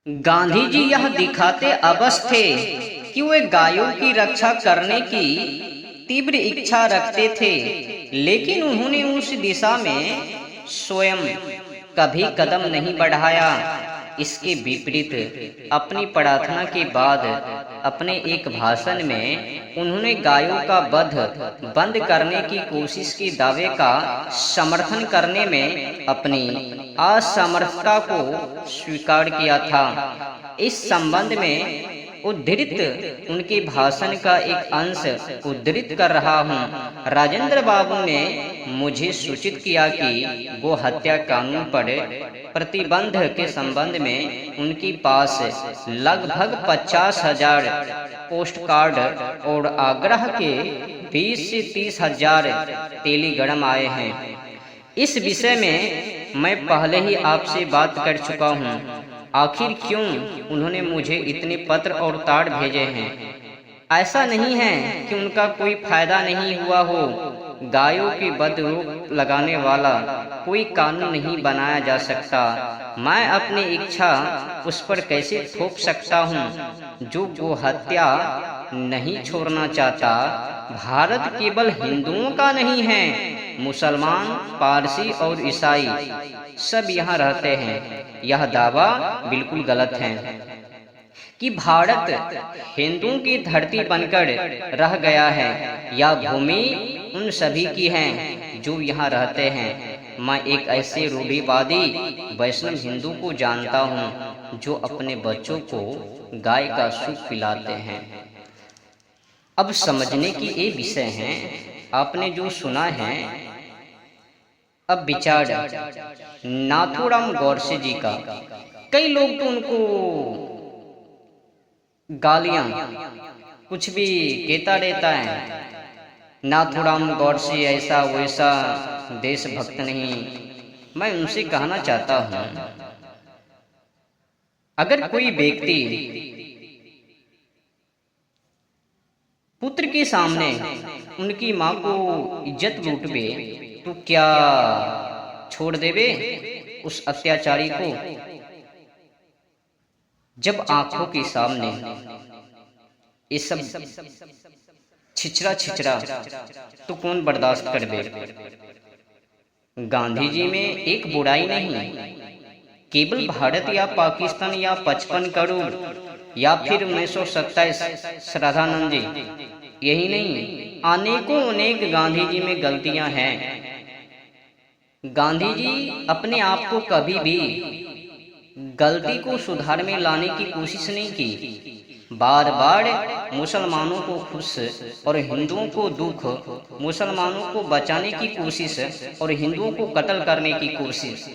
गांधी जी यह दिखाते अवश्य थे कि वे गायों की रक्षा करने की तीव्र इच्छा रखते थे, लेकिन उन्होंने उस दिशा में स्वयं कभी कदम नहीं बढ़ाया। इसके विपरीत अपनी प्रार्थना के बाद अपने एक भाषण में उन्होंने गायों का वध बंद करने की कोशिश के दावे का समर्थन करने में अपनी असमर्थता को स्वीकार किया था। इस संबंध में उद्धृत उनके भाषण का एक अंश उद्धृत कर रहा हूँ। राजेंद्र बाबू ने मुझे सूचित किया कि गो हत्या कानून पर प्रतिबंध के संबंध में उनके पास लगभग 50,000 पोस्ट कार्ड और आग्रह के 20 से 30,000 टेलीग्राम आए हैं। इस विषय में मैं पहले ही आपसे बात कर चुका हूँ। आखिर क्यों उन्होंने मुझे इतने पत्र और ताड़ भेजे हैं? ऐसा नहीं है कि उनका कोई फायदा नहीं हुआ हो। गायों की वध रोक लगाने वाला कोई कानून नहीं बनाया जा सकता। मैं अपनी इच्छा उस पर कैसे थोप सकता हूँ जो गो हत्या नहीं छोड़ना चाहता। भारत केवल हिंदुओं का नहीं है, मुसलमान, पारसी और ईसाई सब यहाँ रहते हैं। यह दावा बिल्कुल गलत है कि भारत हिंदुओं की धरती बनकर रह गया है। यह भूमि उन सभी की है जो यहाँ रहते हैं। मैं एक ऐसे रूढ़िवादी वैष्णव हिंदू को जानता हूँ जो अपने बच्चों को गाय का सूप पिलाते हैं। अब समझने की ये विषय है। आपने जो सुना है, अब विचार नाथूराम गोडसे जी का। कई लोग तो उनको गालियां कुछ भी कहता रहता है, नाथूराम गोडसे ऐसा वैसा देशभक्त नहीं। मैं उनसे कहना चाहता हूं, अगर कोई व्यक्ति पुत्र के सामने उनकी माँ को इज्जत लूटवे तो क्या छोड़ देवे उस अत्याचारी को? जब आंखों के सामने ये सब छिछरा तो कौन बर्दाश्त कर दे? गांधी जी में एक बुराई नहीं, केवल भारत या पाकिस्तान या 55 करोड़ या फिर 1927 श्रद्धानंद जी, यही नहीं, अनेक गांधी जी में गलतियां हैं। गांधी जी अपने आप को कभी भी गलती को सुधार में लाने की कोशिश नहीं की। बार बार मुसलमानों को खुश और हिंदुओं को दुख, मुसलमानों को बचाने की कोशिश और हिंदुओं को कत्ल करने की कोशिश।